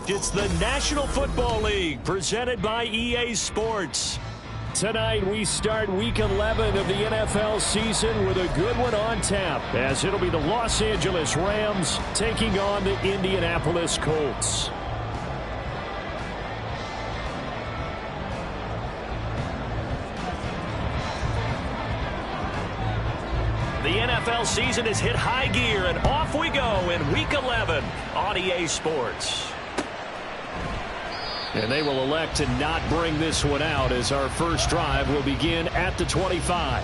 It's the National Football League presented by EA Sports. Tonight we start Week 11 of the NFL season with a good one on tap, as it'll be the Los Angeles Rams taking on the Indianapolis Colts. The NFL season has hit high gear, and off we go in Week 11 on EA Sports. And they will elect to not bring this one out, as our first drive will begin at the 25.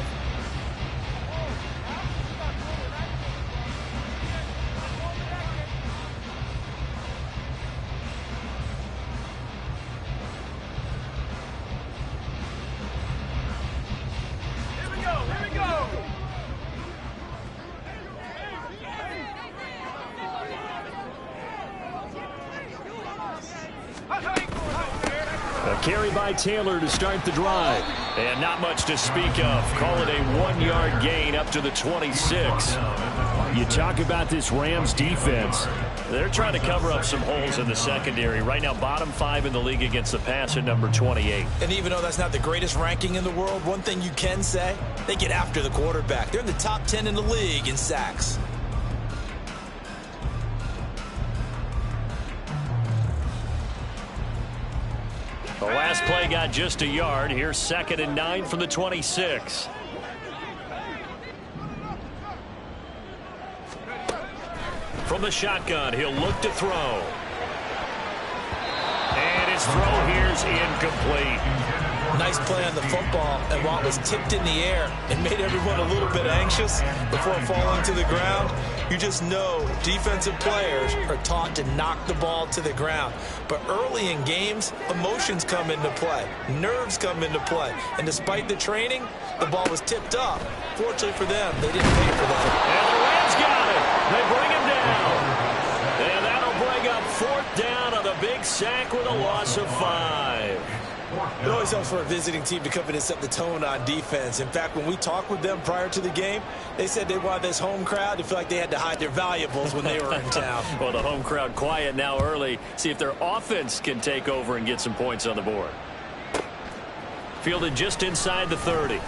Carry by Taylor to start the drive. And not much to speak of. Call it a 1-yard gain up to the 26. You talk about this Rams defense. They're trying to cover up some holes in the secondary. Right now, bottom 5 in the league against the pass at number 28. And even though that's not the greatest ranking in the world, one thing you can say, they get after the quarterback. They're in the top 10 in the league in sacks. The last play got just a yard. Here's 2nd and 9 from the 26. From the shotgun, he'll look to throw. And his throw here's incomplete. Nice play on the football, and while it was tipped in the air, it made everyone a little bit anxious before falling to the ground. You just know defensive players are taught to knock the ball to the ground. But early in games, emotions come into play. Nerves come into play. And despite the training, the ball was tipped up. Fortunately for them, they didn't pay for that. And the Rams got it. They bring him down. And that'll bring up 4th down on the big sack with a loss of 5. It always helps for a visiting team to come in and set the tone on defense. In fact, when we talked with them prior to the game, they said they wanted this home crowd to feel like they had to hide their valuables when they were in town. Well, the home crowd quiet now early. See if their offense can take over and get some points on the board. Fielded just inside the 30.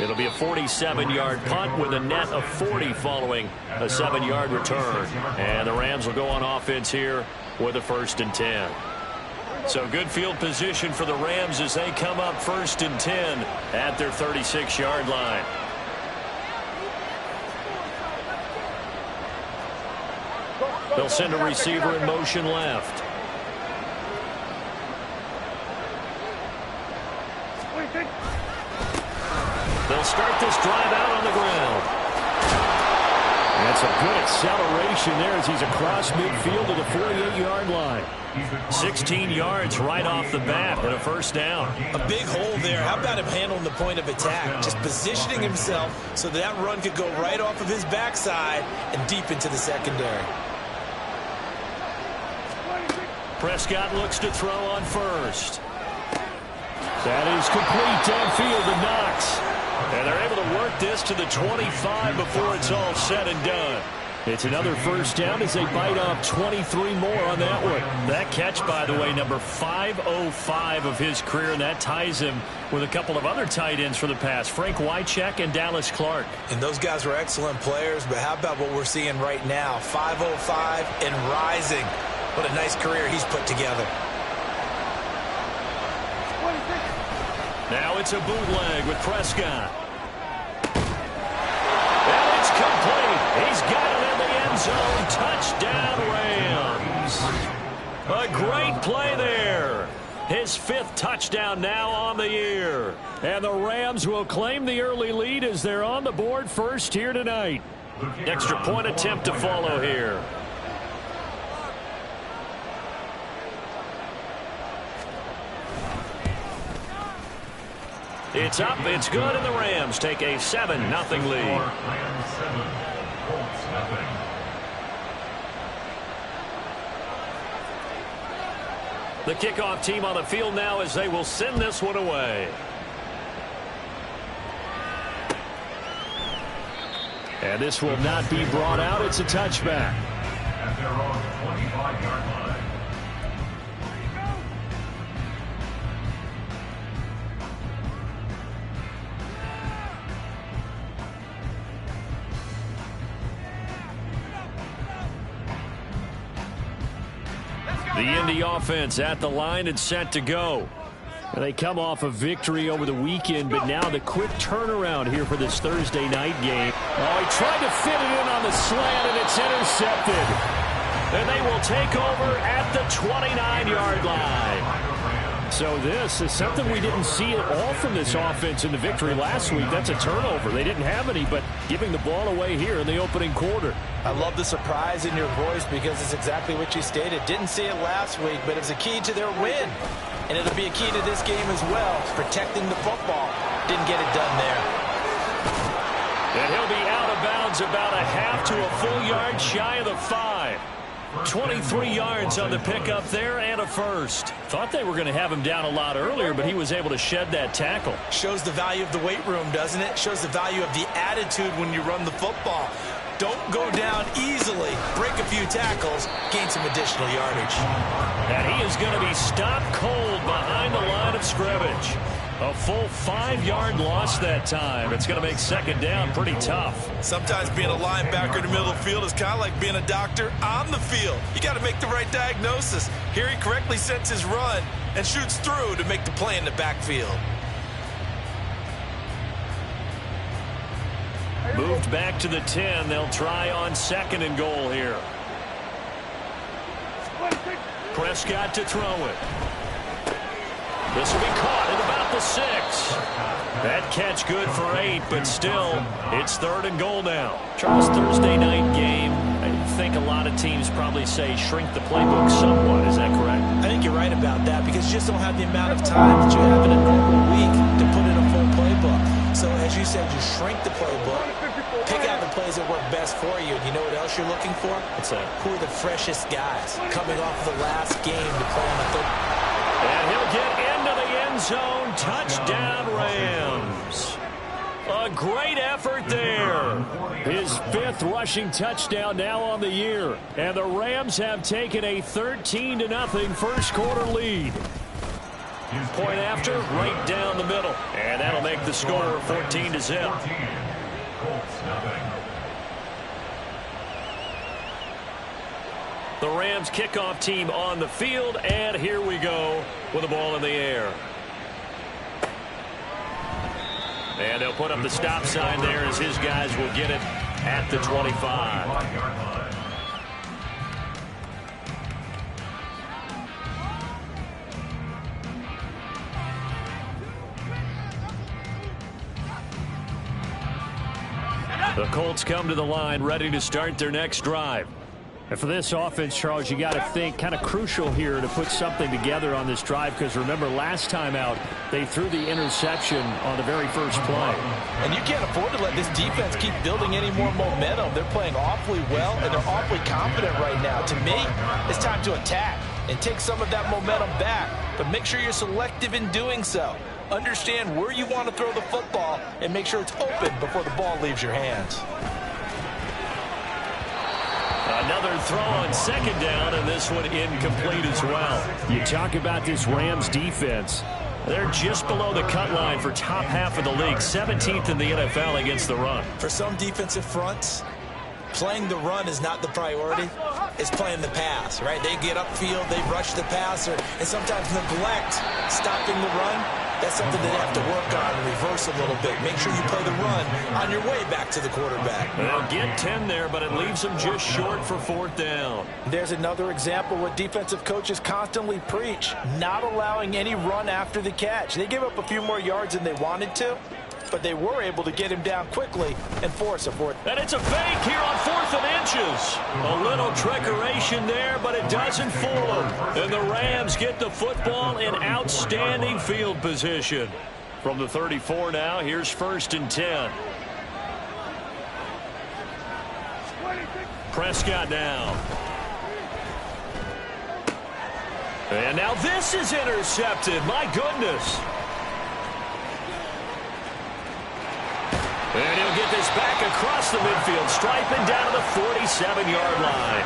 It'll be a 47-yard punt with a net of 40 following a 7-yard return. And the Rams will go on offense here with a 1st and 10. So good field position for the Rams as they come up 1st and 10 at their 36-yard line. They'll send a receiver in motion left. They'll start this drive out on the ground. That's a good acceleration there as he's across midfield to the 48-yard line. 16 yards right off the bat and a 1st down. A big hole there. How about him handling the point of attack? Just positioning himself so that run could go right off of his backside and deep into the secondary. Prescott looks to throw on 1st. That is complete downfield to Knox. And they're able to work this to the 25 before it's all said and done. It's another 1st down as they bite off 23 more on that one. That catch, by the way, number 505 of his career, and that ties him with a couple of other tight ends for the past, Frank Wycheck and Dallas Clark. And those guys were excellent players, but how about what we're seeing right now? 505 and rising. What a nice career he's put together. Now it's a bootleg with Prescott. And it's complete. He's got it in the end zone. Touchdown, Rams. A great play there. His 5th touchdown now on the year. And the Rams will claim the early lead as they're on the board first here tonight. Extra point attempt to follow here. It's up, it's good, and the Rams take a 7-0 lead. The kickoff team on the field now as they will send this one away. And this will not be brought out. It's a touchback. The Indy offense at the line and set to go. And they come off a victory over the weekend, but now the quick turnaround here for this Thursday night game. Oh, he tried to fit it in on the slant, and it's intercepted. And they will take over at the 29-yard line. So this is something we didn't see at all from this offense in the victory last week. That's a turnover. They didn't have any, but giving the ball away here in the opening quarter. I love the surprise in your voice because it's exactly what you stated. Didn't see it last week, but it was a key to their win. And it'll be a key to this game as well, protecting the football. Didn't get it done there. And he'll be out of bounds about a half to a full yard shy of the 5. 23 yards on the pickup there and a first. Thought they were going to have him down a lot earlier, but he was able to shed that tackle. Shows the value of the weight room, doesn't it? Shows the value of the attitude when you run the football. Don't go down easily. Break a few tackles. Gain some additional yardage. And he is going to be stopped cold behind the line of scrimmage. A full 5-yard loss that time. It's going to make second down pretty tough. Sometimes being a linebacker in the middle of the field is kind of like being a doctor on the field. You got to make the right diagnosis. Here he correctly sets his run and shoots through to make the play in the backfield. Moved back to the 10. They'll try on second and goal here. Prescott to throw it. This will be caught at about the 6. That catch good for 8, but still, it's third and goal now. Charles, Thursday night game, I think a lot of teams probably say shrink the playbook somewhat. Is that correct? I think you're right about that because you just don't have the amount of time that you have in a normal week to put in a full playbook. So, as you said, you shrink the playbook, pick out the plays that work best for you. And you know what else you're looking for? Who are the freshest guys coming off the last game to play on the third? And he'll get into the end zone. Touchdown, Rams. A great effort there. His 5th rushing touchdown now on the year. And the Rams have taken a 13-0 first quarter lead. Point after, right down the middle. And that'll make the score 14-0. The Rams kickoff team on the field, and here we go with the ball in the air. And they'll put up the stop sign there as his guys will get it at the 25. The Colts come to the line ready to start their next drive. And for this offense, Charles, you got to think kind of crucial here to put something together on this drive because remember last time out they threw the interception on the very first play. And you can't afford to let this defense keep building any more momentum. They're playing awfully well and they're awfully confident right now. To me, it's time to attack and take some of that momentum back. But make sure you're selective in doing so. Understand where you want to throw the football and make sure it's open before the ball leaves your hands. Another throw on second down, and this one incomplete as well. You talk about this Rams defense. They're just below the cut line for top half of the league, 17th in the NFL against the run. For some defensive fronts, playing the run is not the priority. It's playing the pass, right? They get upfield, they rush the passer, and sometimes neglect stopping the run. That's something they have to work on and reverse a little bit. Make sure you play the run on your way back to the quarterback. They'll get 10 there, but it leaves them just short for 4th down. There's another example what defensive coaches constantly preach, not allowing any run after the catch. They gave up a few more yards than they wanted to, but they were able to get him down quickly and force a 4th. And it's a fake here on 4th and inches. A little trickeration there, but it doesn't fool them. And the Rams get the football in outstanding field position. From the 34 now, here's 1st and 10. Prescott now. And now this is intercepted. My goodness. And he'll get this back across the midfield stripe and down to the 47-yard line.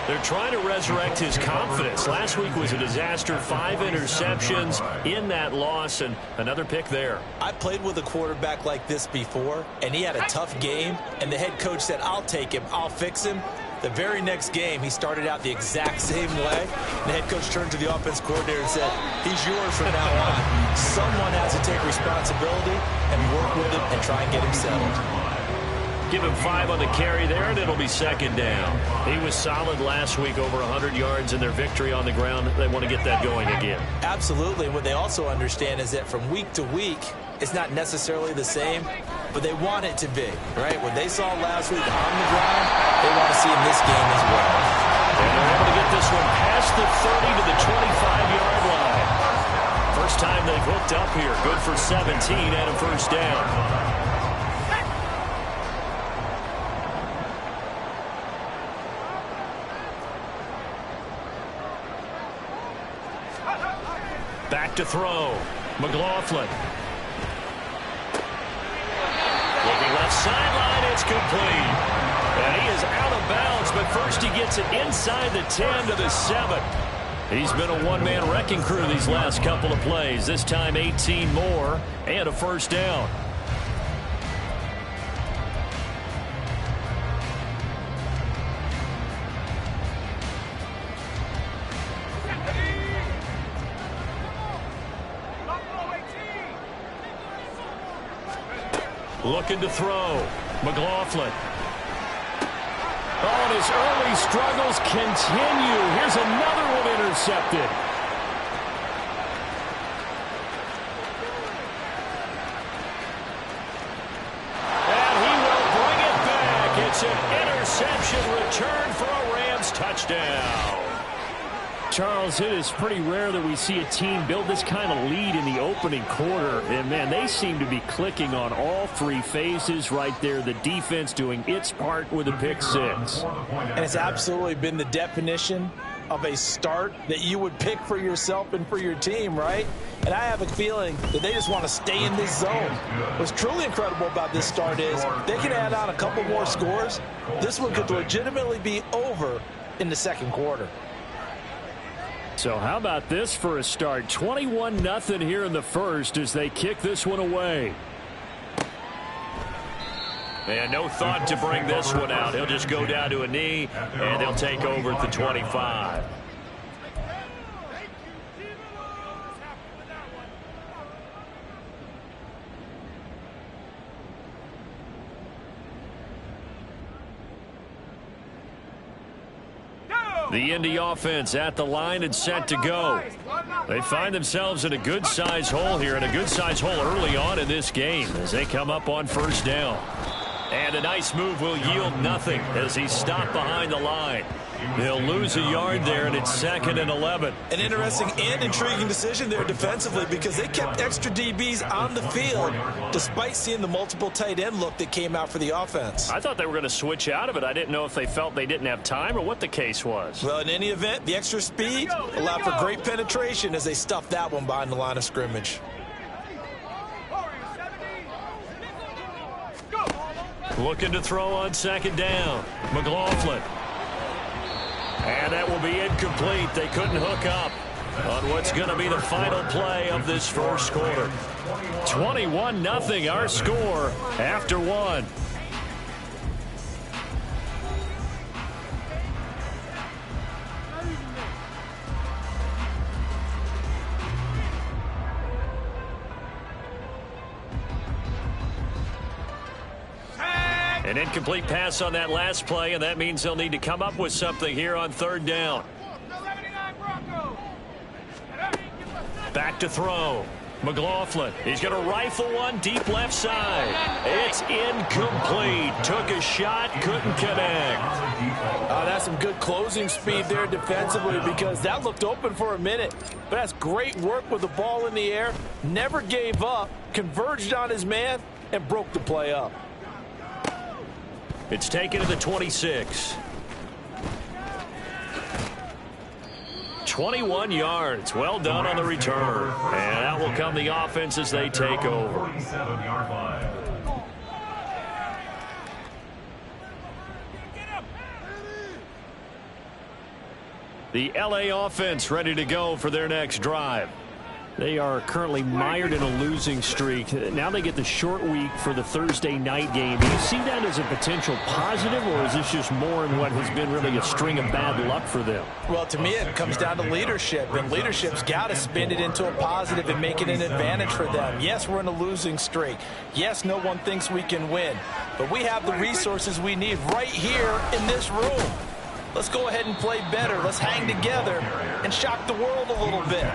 They're trying to resurrect his confidence. Last week was a disaster. 5 interceptions in that loss, and another pick there. I played with a quarterback like this before, and he had a tough game, and the head coach said, I'll take him, I'll fix him. The very next game, he started out the exact same way. The head coach turned to the offense coordinator and said, he's yours from now on. Someone has to take responsibility and work with him and try and get him settled. Give him 5 on the carry there, and it'll be second down. He was solid last week, over 100 yards in their victory on the ground. They want to get that going again. Absolutely. What they also understand is that from week to week, it's not necessarily the same, but they want it to be, right? What they saw last week on the ground, they want to see in this game as well. And they're able to get this one past the 30 to the 25-yard line. First time they've hooked up here. Good for 17 and a first down. Back to throw. McLaughlin. Looking left sideline, it's complete. And he is out of bounds, but first he gets it inside the 10 to the 7. He's been a one-man wrecking crew these last couple of plays. This time 18 more and a first down. Looking to throw. McLaughlin. Oh, and his early struggles continue. Here's another one intercepted. And he will bring it back. It's an interception return for a Rams touchdown. Charles, it is pretty rare that we see a team build this kind of lead in the opening quarter. And, man, they seem to be clicking on all 3 phases right there. The defense doing its part with a pick 6. And it's absolutely been the definition of a start that you would pick for yourself and for your team, right? And I have a feeling that they just want to stay in this zone. What's truly incredible about this start is they can add on a couple more scores. This one could legitimately be over in the second quarter. So how about this for a start? 21-0 here in the first as they kick this one away. And no thought to bring this one out. He'll just go down to a knee, and they'll take over at the 25. The Indy offense at the line and set to go. They find themselves in a good-sized hole here, and a good-sized hole early on in this game as they come up on first down. And a nice move will yield nothing as he's stopped behind the line. They'll lose a yard there, and it's 2nd and 11. An interesting and intriguing decision there defensively because they kept extra DBs on the field despite seeing the multiple tight end look that came out for the offense. I thought they were going to switch out of it. I didn't know if they felt they didn't have time or what the case was. Well, in any event, the extra speed allowed for great penetration as they stuffed that one behind the line of scrimmage. Looking to throw on second down. McLaughlin. And that will be incomplete. They couldn't hook up on what's going to be the final play of this first quarter. 21-0 our score after 1. An incomplete pass on that last play, and that means they'll need to come up with something here on third down. Back to throw. McLaughlin. He's going to rifle one deep left side. It's incomplete. Took a shot, couldn't connect. That's some good closing speed there defensively because that looked open for a minute. But that's great work with the ball in the air. Never gave up, converged on his man, and broke the play up. It's taken to the 26. 21 yards. Well done on the return. And out will come the offense as they take over. The LA offense ready to go for their next drive. They are currently mired in a losing streak. Now they get the short week for the Thursday night game. Do you see that as a potential positive, or is this just more in what has been really a string of bad luck for them? Well, to me, it comes down to leadership, and leadership's got to spin it into a positive and make it an advantage for them. Yes, we're in a losing streak. Yes, no one thinks we can win, but we have the resources we need right here in this room. Let's go ahead and play better. Let's hang together and shock the world a little bit.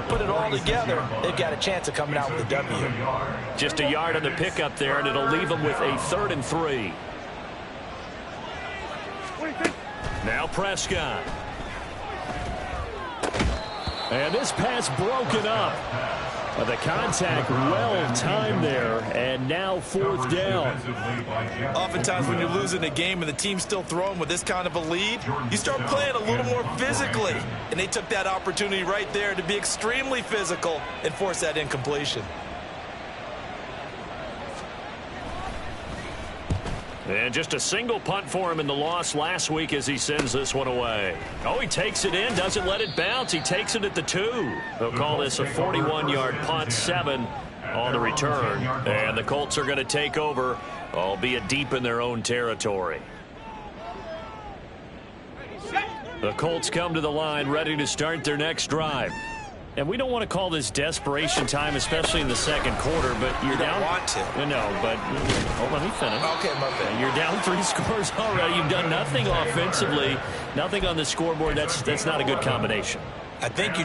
Put it all together. They've got a chance of coming out with a W. Just a yard on the pickup there, and it'll leave them with a 3rd and 3. Now Prescott. And this pass broken up. The contact well-timed there, and now 4th down. Oftentimes when you're losing a game and the team's still throwing with this kind of a lead, you start playing a little more physically. And they took that opportunity right there to be extremely physical and force that incompletion. And just a single punt for him in the loss last week as he sends this one away. Oh, he takes it in, doesn't let it bounce. He takes it at the 2. They'll call this a 41-yard punt, 7 on the return. And the Colts are going to take over, albeit deep in their own territory. The Colts come to the line ready to start their next drive. And we don't want to call this desperation time, especially in the second quarter, but you're down. You don't want to. No, but let me finish. Okay, my bad. You're down 3 scores already. You've done nothing offensively, nothing on the scoreboard. That's not a good combination. I think you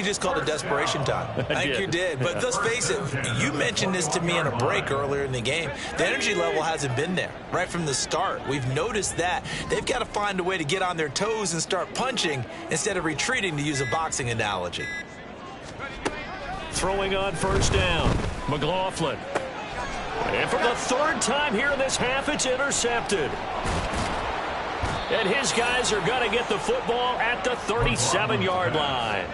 just called it desperation time. I think you did. But let's face it, you mentioned this to me in a break earlier in the game. The energy level hasn't been there right from the start. We've noticed that. They've got to find a way to get on their toes and start punching instead of retreating, to use a boxing analogy. Throwing on 1st down. McLaughlin. And for the 3rd time here in this half, it's intercepted. And his guys are going to get the football at the 37-yard line.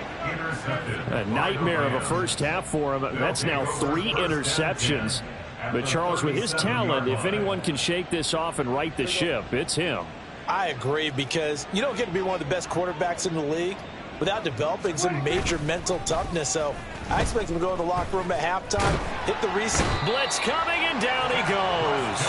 A nightmare of a first half for him. That's now 3 interceptions. But Charles, with his talent, if anyone can shake this off and right the ship, it's him. I agree, because you don't get to be one of the best quarterbacks in the league without developing some major mental toughness. So I expect him to go in the locker room at halftime, hit the reset. Blitz coming, and down he goes.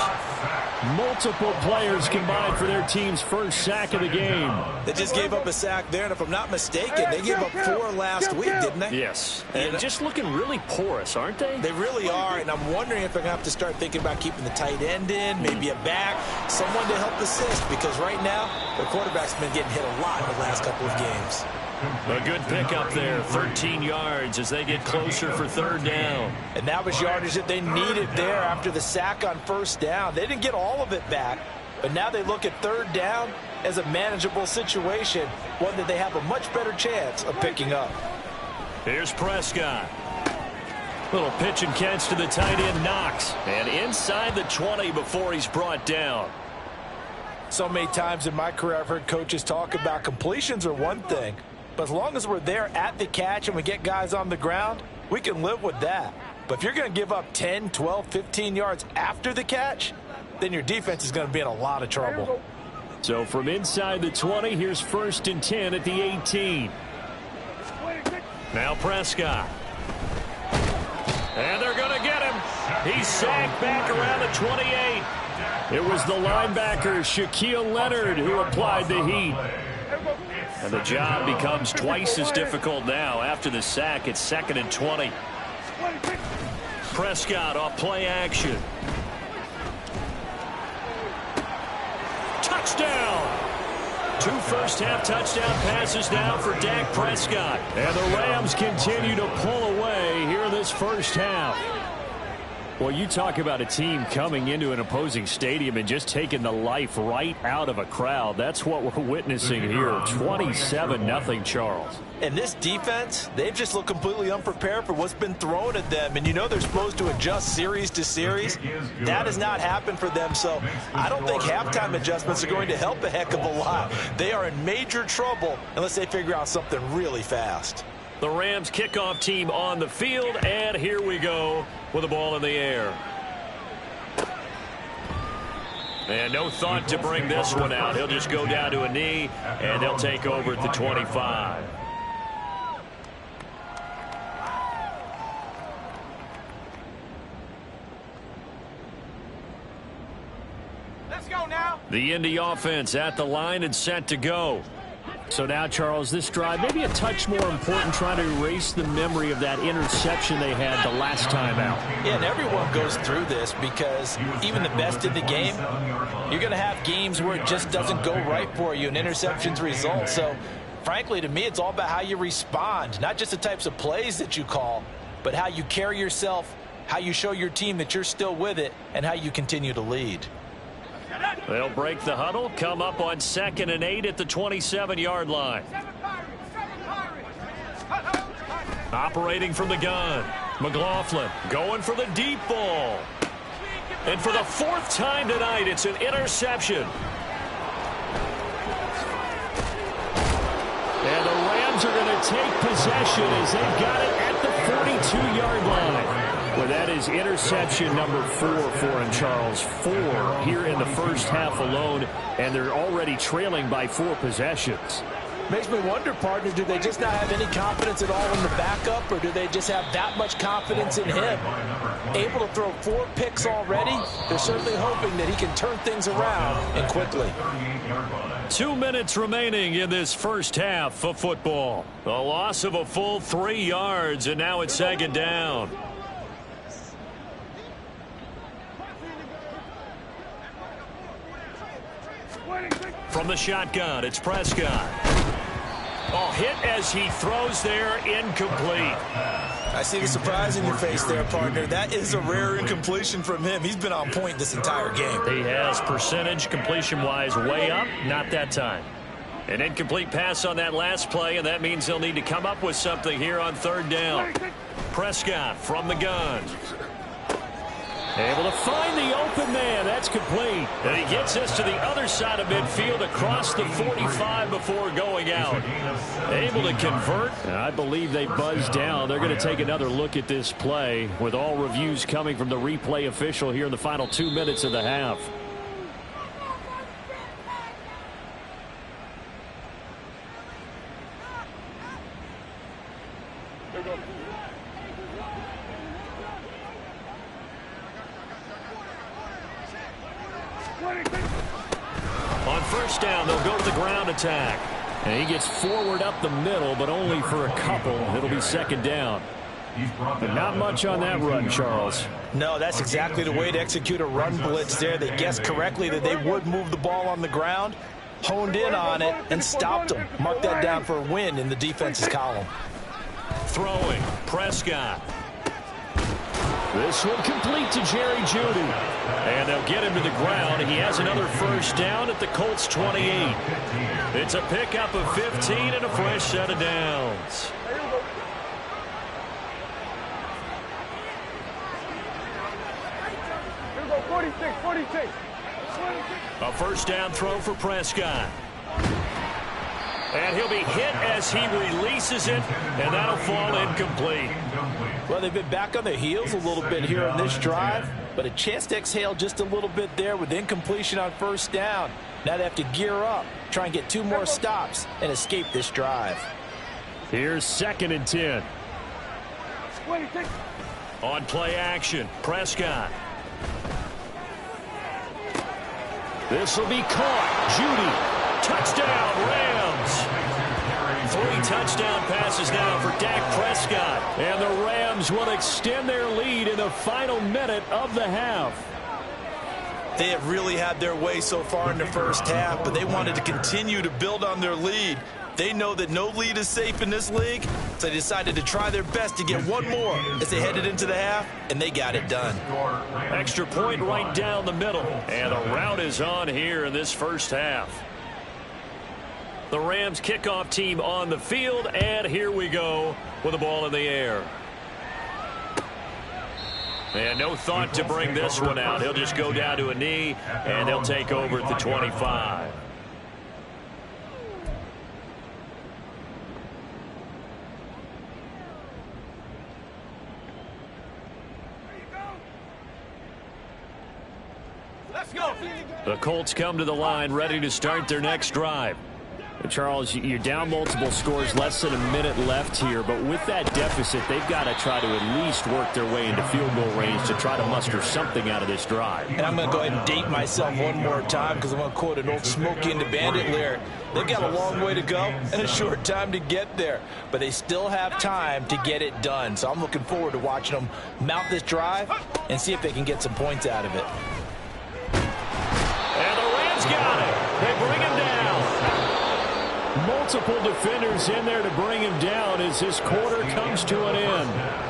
Multiple players combined for their team's first sack of the game. They just gave up a sack there, and if I'm not mistaken, they gave up 4 last week, didn't they? Yes. And just looking really porous, aren't they? They really are, and I'm wondering if they're going to have to start thinking about keeping the tight end in, maybe a back, someone to help assist, because right now, their quarterback's been getting hit a lot in the last couple of games. A good pickup there, 13 yards as they get closer for 3rd down. And that was yardage that they needed there after the sack on 1st down. They didn't get all of it back, but now they look at 3rd down as a manageable situation, one that they have a much better chance of picking up. Here's Prescott. Little pitch and catch to the tight end, Knox. And inside the 20 before he's brought down. So many times in my career, I've heard coaches talk about completions are one thing, but as long as we're there at the catch and we get guys on the ground, we can live with that. But if you're going to give up 10, 12, 15 yards after the catch, then your defense is going to be in a lot of trouble. So from inside the 20, here's 1st and 10 at the 18. Now Prescott. And they're going to get him. He's sacked back around the 28. It was the linebacker, Shaquille Leonard, who applied the heat. And the job becomes twice as difficult now. After the sack, it's 2nd and 20. Prescott off play action. Touchdown! 2 first-half touchdown passes now for Dak Prescott. And the Rams continue to pull away here in this first half. Well, you talk about a team coming into an opposing stadium and just taking the life right out of a crowd. That's what we're witnessing here. 27-0, Charles. And this defense, they've just looked completely unprepared for what's been thrown at them. And you know they're supposed to adjust series to series. That has not happened for them. So I don't think halftime adjustments are going to help a heck of a lot. They are in major trouble unless they figure out something really fast. The Rams kickoff team on the field, and here we go with the ball in the air. And no thought to bring this one out. He'll just go down to a knee, and they'll take over at the 25. Let's go now. The Indy offense at the line and set to go. So now, Charles, this drive maybe a touch more important, trying to erase the memory of that interception they had the last time out. Yeah, and everyone goes through this because even the best in the game, you're going to have games where it just doesn't go right for you, and interceptions result. So, frankly, to me, it's all about how you respond, not just the types of plays that you call, but how you carry yourself, how you show your team that you're still with it, and how you continue to lead. They'll break the huddle, come up on 2nd and 8 at the 27-yard line. Operating from the gun. McLaughlin going for the deep ball. And for the 4th time tonight, it's an interception. And the Rams are going to take possession as they've got it at the 42-yard line. Well, that is interception number 4 for him, Charles. 4 here in the first half alone, and they're already trailing by 4 possessions. Makes me wonder, partner, do they just not have any confidence at all in the backup, or do they just have that much confidence in him? Able to throw 4 picks already, they're certainly hoping that he can turn things around and quickly. 2 minutes remaining in this first half of football. A loss of a full 3 yards, and now it's 2nd down. From the shotgun, it's Prescott. Oh, hit as he throws there, incomplete. I see the surprise in your face there, partner. That is a rare incompletion from him. He's been on point this entire game. He has percentage completion-wise way up, not that time. An incomplete pass on that last play, and that means they'll need to come up with something here on 3rd down. Prescott from the gun. Able to find the open man. That's complete. And he gets us to the other side of midfield across the 45 before going out. Able to convert. And I believe they buzzed down. They're going to take another look at this play with all reviews coming from the replay official here in the final 2 minutes of the half. On 1st down, they'll go to the ground attack. And he gets forward up the middle, but only for a couple. It'll be 2nd down. But not much on that run, Charles. No, that's exactly the way to execute a run blitz there. They guessed correctly that they would move the ball on the ground, honed in on it, and stopped them. Mark that down for a win in the defense's column. Throwing, Prescott. This one complete to Jerry Jeudy. And they'll get him to the ground. He has another 1st down at the Colts 28. It's a pickup of 15 and a fresh set of downs. Here we go, 46. A 1st down throw for Prescott. And he'll be hit as he releases it, and that'll fall incomplete. Well, they've been back on their heels a little bit here on this drive, but a chance to exhale just a little bit there with incompletion on 1st down. Now they have to gear up, try and get 2 more stops, and escape this drive. Here's 2nd and 10. On play action, Prescott. This will be caught. Jeudy. Touchdown, Rams. 3 touchdown passes now for Dak Prescott. And the Rams will extend their lead in the final minute of the half. They have really had their way so far in the first half, but they wanted to continue to build on their lead. They know that no lead is safe in this league, so they decided to try their best to get 1 more as they headed into the half, and they got it done. Extra point right down the middle. And the route is on here in this first half. The Rams kickoff team on the field, and here we go with the ball in the air. And no thought to bring this one out. He'll just go down to a knee, and they'll take over at the 25. Let's go. The Colts come to the line ready to start their next drive. Charles, you're down multiple scores, less than a minute left here, but with that deficit, they've got to try to at least work their way into field goal range to try to muster something out of this drive. And I'm going to go ahead and date myself one more time because I'm going to quote an old Smokey and the Bandit lyric. They've got a long way to go and a short time to get there, but they still have time to get it done. So I'm looking forward to watching them mount this drive and see if they can get some points out of it. And the Rams got it. They bring him down. Multiple defenders in there to bring him down as this quarter comes to an end.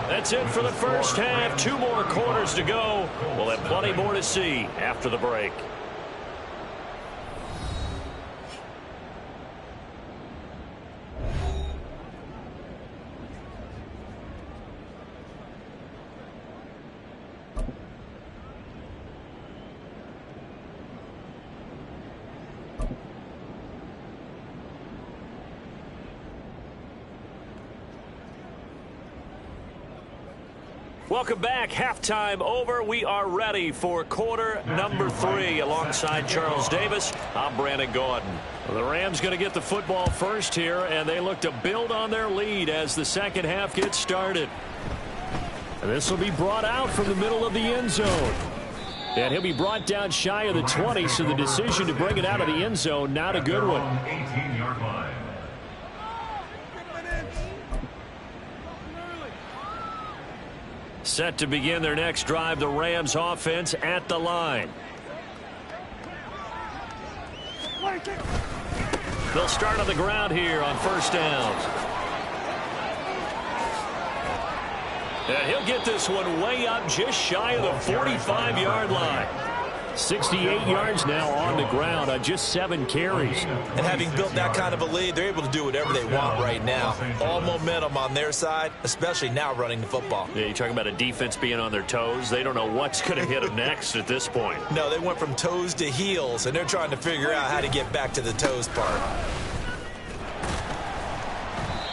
That's it for the first half. 2 more quarters to go. We'll have plenty more to see after the break. Welcome back. Halftime over. We are ready for quarter number 3. Alongside Charles Davis, I'm Brandon Gaudin. Well, the Rams going to get the football first here, and they look to build on their lead as the second half gets started. And this will be brought out from the middle of the end zone. And he'll be brought down shy of the 20, so the decision to bring it out of the end zone, not a good one. 18-yard line. Set to begin their next drive, the Rams offense at the line. They'll start on the ground here on first downs. And he'll get this one way up just shy of the 45-yard line. 68 yards now on the ground on just 7 carries. And having built that kind of a lead, they're able to do whatever they want right now. All momentum on their side, especially now running the football. Yeah, you're talking about a defense being on their toes. They don't know what's going to hit them next at this point. No, they went from toes to heels, and they're trying to figure out how to get back to the toes part.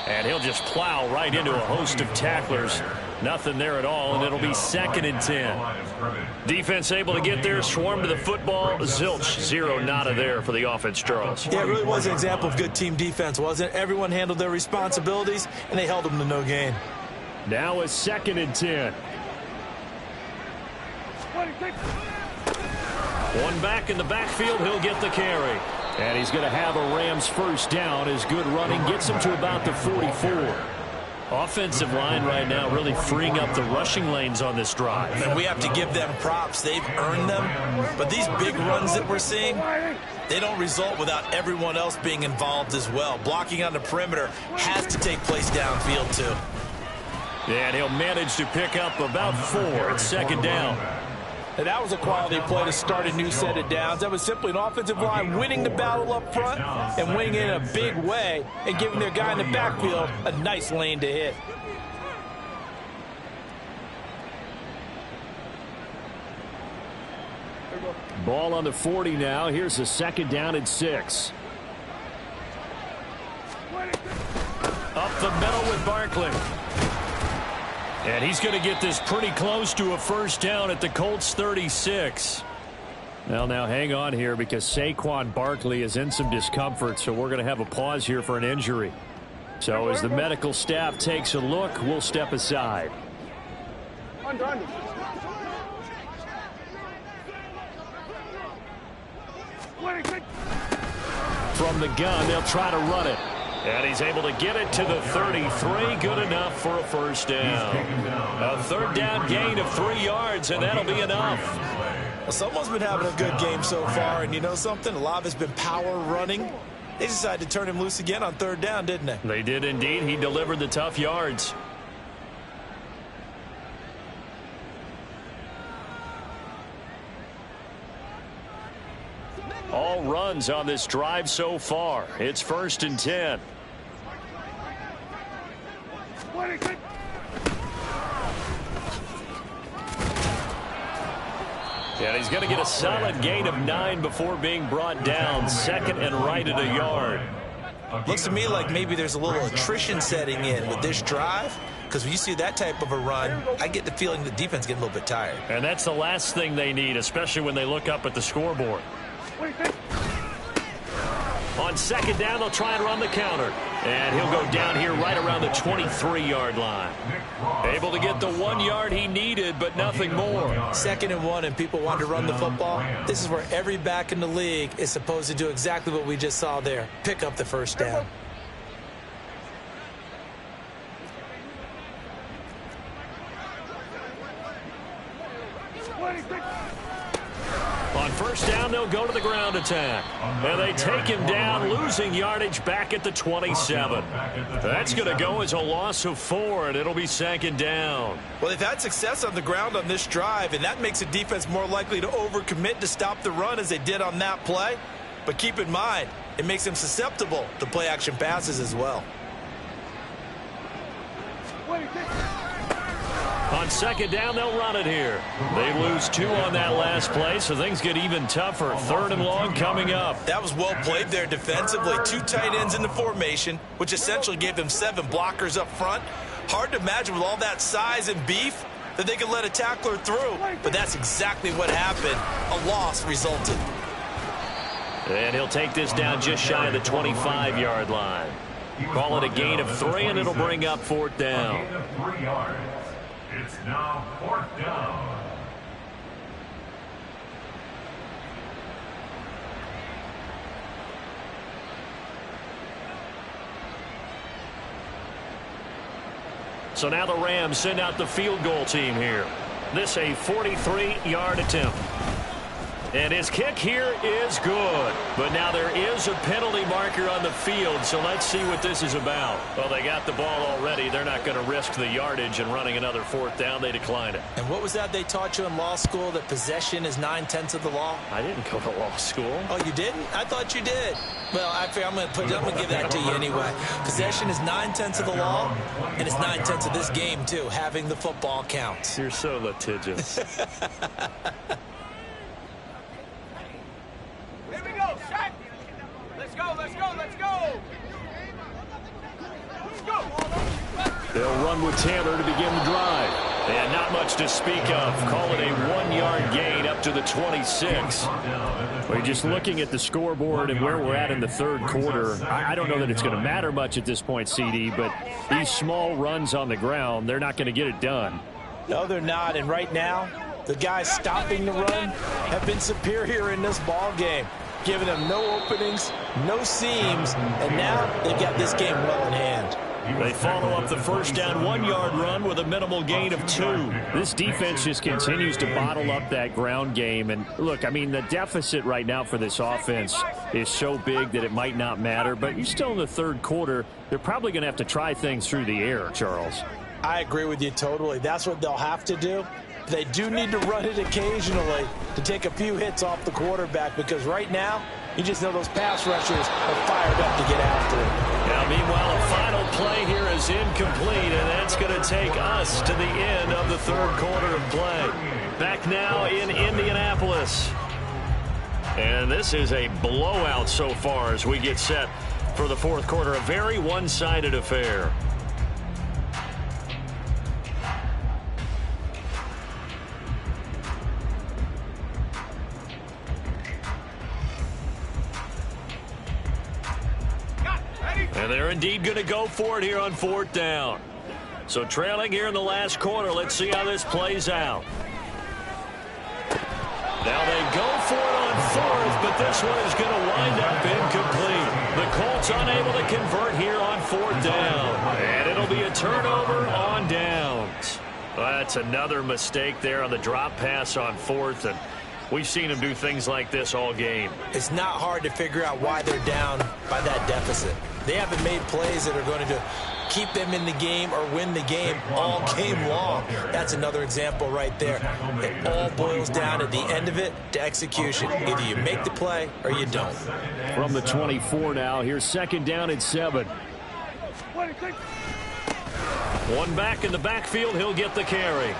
And he'll just plow right into a host of tacklers. Nothing there at all, and it'll be 2nd and 10. Defense able to get there, swarm to the football. Zilch, 0 nada there for the offense, Charles. Yeah, it really was an example of good team defense, wasn't it? Everyone handled their responsibilities, and they held them to no gain. Now it's 2nd and 10. One back in the backfield, he'll get the carry. And he's going to have a Rams first down as good running gets him to about the 44. Offensive line right now really freeing up the rushing lanes on this drive. And we have to give them props. They've earned them. But these big runs that we're seeing, they don't result without everyone else being involved as well. Blocking on the perimeter has to take place downfield, too. And he'll manage to pick up about 4. It's 2nd down. And that was a quality play to start a new set of downs. That was simply an offensive line winning the battle up front and winning it in a big way and giving their guy in the backfield a nice lane to hit. Ball on the 40 now. Here's a 2nd down and 6. Up the middle with Barkley. And he's going to get this pretty close to a first down at the Colts 36. Well, now hang on here because Saquon Barkley is in some discomfort, so we're going to have a pause here for an injury. So as the medical staff takes a look, we'll step aside. From the gun, they'll try to run it. And he's able to get it to the 33. Good enough for a first down. A 3rd down gain of 3 yards, and that'll be enough. Well, someone's been having a good game so far, and you know something? A lot of it's been power running. They decided to turn him loose again on 3rd down, didn't they? They did indeed. He delivered the tough yards. All runs on this drive so far. It's 1st and 10. And he's going to get a solid gain of 9 before being brought down. 2nd and right at a yard. Looks to me like maybe there's a little attrition setting in with this drive. because when you see that type of a run, I get the feeling the defense getting a little bit tired. And that's the last thing they need, especially when they look up at the scoreboard. On second down, they'll try and run the counter. And he'll go down here right around the 23-yard line. Able to get the 1 yard he needed, but nothing more. 2nd and 1, and people want to run the football. This is where every back in the league is supposed to do exactly what we just saw there. Pick up the first down. On first down, they'll go to the ground attack. And they take him down, losing yardage back at the 27. That's going to go as a loss of 4, and it'll be 2nd down. Well, they've had success on the ground on this drive, and that makes the defense more likely to overcommit to stop the run as they did on that play. But keep in mind, it makes them susceptible to play-action passes as well. On second down, they'll run it here. They lose 2 on that last play, so things get even tougher. 3rd and long coming up. That was well played there defensively. 2 tight ends in the formation, which essentially gave them 7 blockers up front. Hard to imagine with all that size and beef that they could let a tackler through. But that's exactly what happened. A loss resulted. And he'll take this down just shy of the 25-yard line. Call it a gain of 3, and it'll bring up 4th down. It's now 4th down. So now the Rams send out the field goal team here. This a 43-yard attempt. And his kick here is good. But now there is a penalty marker on the field, so let's see what this is about. Well, they got the ball already. They're not going to risk the yardage and running another 4th down. They decline it. And what was that they taught you in law school, that possession is 9/10 of the law? I didn't go to law school. Oh, you didn't? I thought you did. Well, I figure I'm going to give that to you anyway. Possession is 9/10 of the law, and it's 9/10 of this game, too. Having the football counts. You're so litigious. They'll run with Taylor to begin the drive. And not much to speak of. Call it a 1-yard gain up to the 26. We're just looking at the scoreboard and where we're at in the 3rd quarter. I don't know that it's going to matter much at this point, CD, but these small runs on the ground, they're not going to get it done. No, they're not. And right now, the guys stopping the run have been superior in this ball game, giving them no openings, no seams, and now they've got this game well in hand. They follow up the first down 1-yard run with a minimal gain of 2. This defense just continues to bottle up that ground game. And look, I mean, the deficit right now for this offense is so big that it might not matter. But you're still in the 3rd quarter. They're probably going to have to try things through the air, Charles. I agree with you totally. That's what they'll have to do. They do need to run it occasionally to take a few hits off the quarterback, because right now, you just know those pass rushers are fired up to get after it. Now, meanwhile, a final play here is incomplete, and that's going to take us to the end of the 3rd quarter of play. Back now in Indianapolis. And this is a blowout so far as we get set for the 4th quarter. A very one-sided affair. And they're indeed going to go for it here on 4th down. So trailing here in the last quarter. Let's see how this plays out. Now they go for it on 4th, but this one is going to wind up incomplete. The Colts unable to convert here on 4th down. And it'll be a turnover on downs. Well, that's another mistake there on the drop pass on 4th. And we've seen them do things like this all game. It's not hard to figure out why they're down by that deficit. They haven't made plays that are going to keep them in the game or win the game all game long. That's another example right there. It all boils down at the end of it to execution. Either you make the play or you don't. From the 24 now, here's 2nd down and 7. One back in the backfield, he'll get the carry.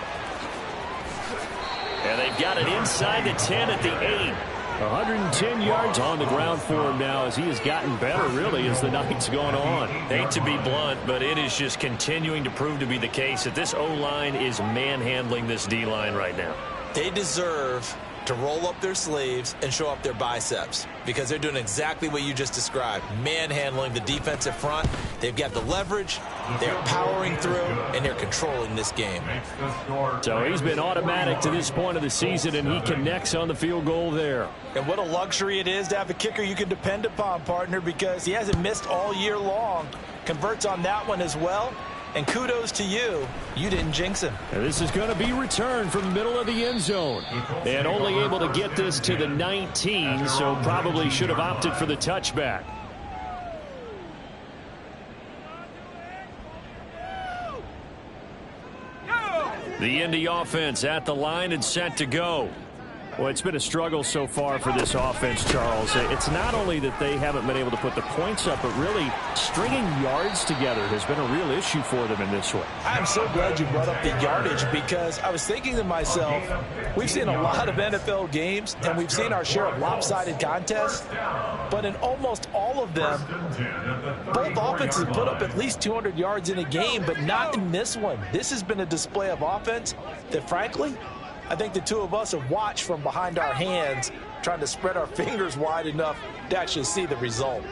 And they've got it inside the 10 at the 8. 110 yards on the ground for him now as he has gotten better, really, as the night's gone on. Hate to be blunt, but it is just continuing to prove to be the case that this O-line is manhandling this D-line right now. They deserve to roll up their sleeves and show up their biceps because they're doing exactly what you just described, manhandling the defensive front. They've got the leverage, they're powering through, and they're controlling this game. So he's been automatic to this point of the season, and he connects on the field goal there. And what a luxury it is to have a kicker you can depend upon, partner, because he hasn't missed all year long. Converts on that one as well. And kudos to you. You didn't jinx him. And this is going to be returned from the middle of the end zone. And only able to get this to the 19, so probably should have opted for the touchback. The Indy offense at the line and set to go. Well, it's been a struggle so far for this offense, Charles. It's not only that they haven't been able to put the points up, but really stringing yards together has been a real issue for them in this one. I'm so glad you brought up the yardage because I was thinking to myself, we've seen a lot of NFL games and we've seen our share of lopsided contests, but in almost all of them, both offenses put up at least 200 yards in a game, but not in this one. This has been a display of offense that, frankly, I think the two of us have watched from behind our hands, trying to spread our fingers wide enough to actually see the result.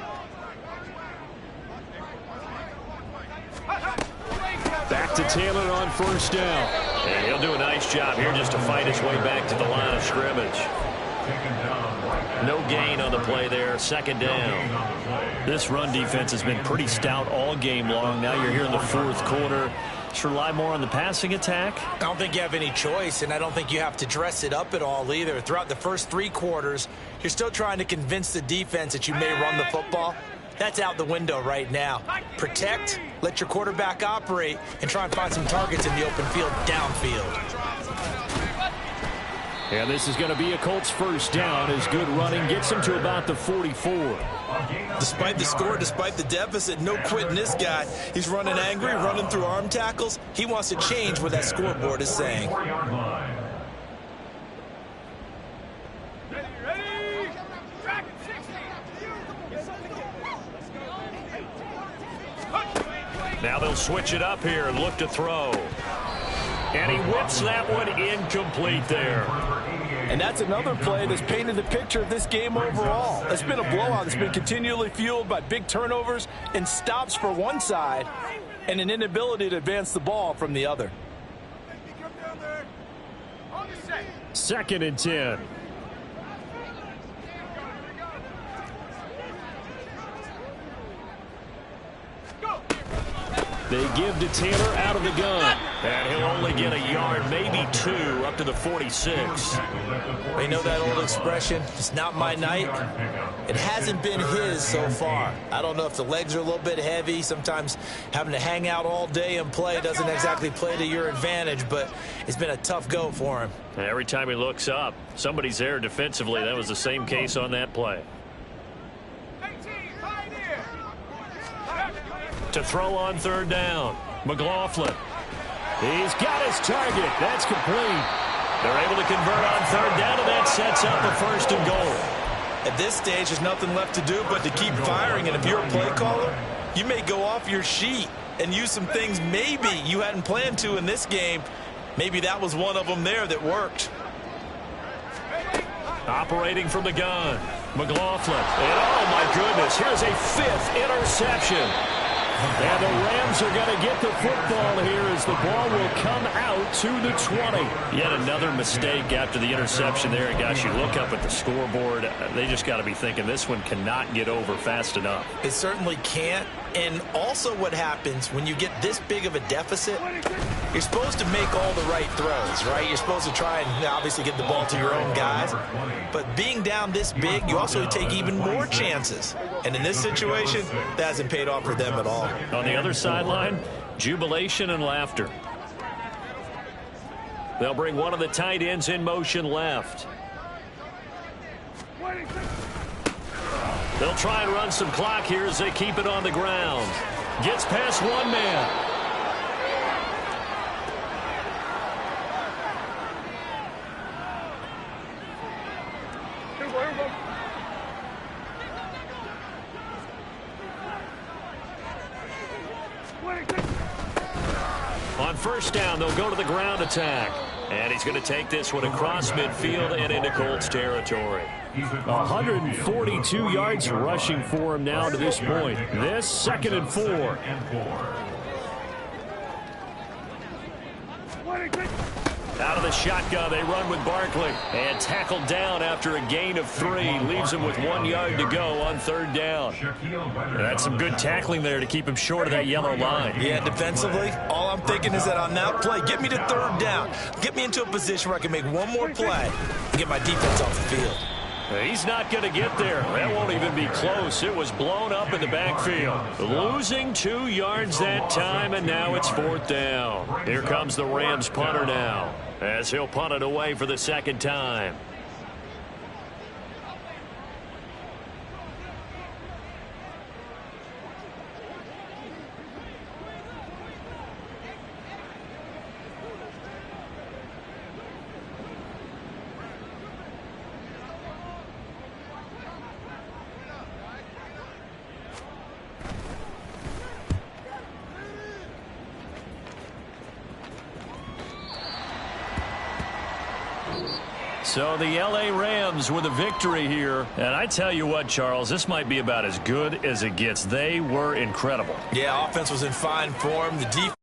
Back to Taylor on first down. And he'll do a nice job here just to fight his way back to the line of scrimmage. No gain on the play there. Second down. This run defense has been pretty stout all game long. Now you're here in the fourth quarter. Should rely more on the passing attack? I don't think you have any choice, and I don't think you have to dress it up at all either. Throughout the first three quarters, you're still trying to convince the defense that you may run the football. That's out the window right now. Protect, let your quarterback operate, and try and find some targets in the open field downfield. And this is going to be a Colts first down as good running gets him to about the 44. Despite the score, despite the deficit, no quitting this guy. He's running angry, running through arm tackles. He wants to change what that scoreboard is saying. Now they'll switch it up here and look to throw. And he whips that one incomplete there. And that's another play that's painted the picture of this game overall. It's been a blowout that's been continually fueled by big turnovers and stops for one side and an inability to advance the ball from the other. Second and 10. They give to Taylor out of the gun. And he'll only get a yard, maybe two, up to the 46. You know that old expression, it's not my night? It hasn't been his so far. I don't know if the legs are a little bit heavy. Sometimes having to hang out all day and play doesn't exactly play to your advantage, but it's been a tough go for him. And every time he looks up, somebody's there defensively. That was the same case on that play. To throw on third down. McLaughlin. He's got his target. That's complete. They're able to convert on third down, and that sets up a first and goal. At this stage, there's nothing left to do but to keep firing. And if you're a play caller, you may go off your sheet and use some things maybe you hadn't planned to in this game. Maybe that was one of them there that worked. Operating from the gun. McLaughlin. And oh, my goodness, here's a fifth interception. And the Rams are going to get the football here as the ball will come out to the 20. Yet another mistake after the interception there. And gosh, you look up at the scoreboard, they just got to be thinking this one cannot get over fast enough. It certainly can't. And also what happens when you get this big of a deficit, you're supposed to make all the right throws, right? You're supposed to try and obviously get the ball to your own guys. But being down this big, you also take even more chances. And in this situation, that hasn't paid off for them at all. On the other sideline, jubilation and laughter. They'll bring one of the tight ends in motion left. They'll try and run some clock here as they keep it on the ground. Gets past one man. On first down, they'll go to the ground attack. And he's going to take this one across midfield and into Colts territory. 142 yards rushing for him now to this point. This 2nd and 4. Out of the shotgun, they run with Barkley. And tackled down after a gain of 3. Leaves him with 1 yard to go on 3rd down. And that's some good tackling there to keep him short of that yellow line. Yeah, defensively, all I'm thinking is that on that play, get me to 3rd down. Get me into a position where I can make one more play and get my defense off the field. He's not going to get there. That won't even be close. It was blown up in the backfield. Losing 2 yards that time, and now it's 4th down. Here comes the Rams punter now, as he'll punt it away for the 2nd time. So the L.A. Rams with a victory here. And I tell you what, Charles, this might be about as good as it gets. They were incredible. Yeah, offense was in fine form. The defense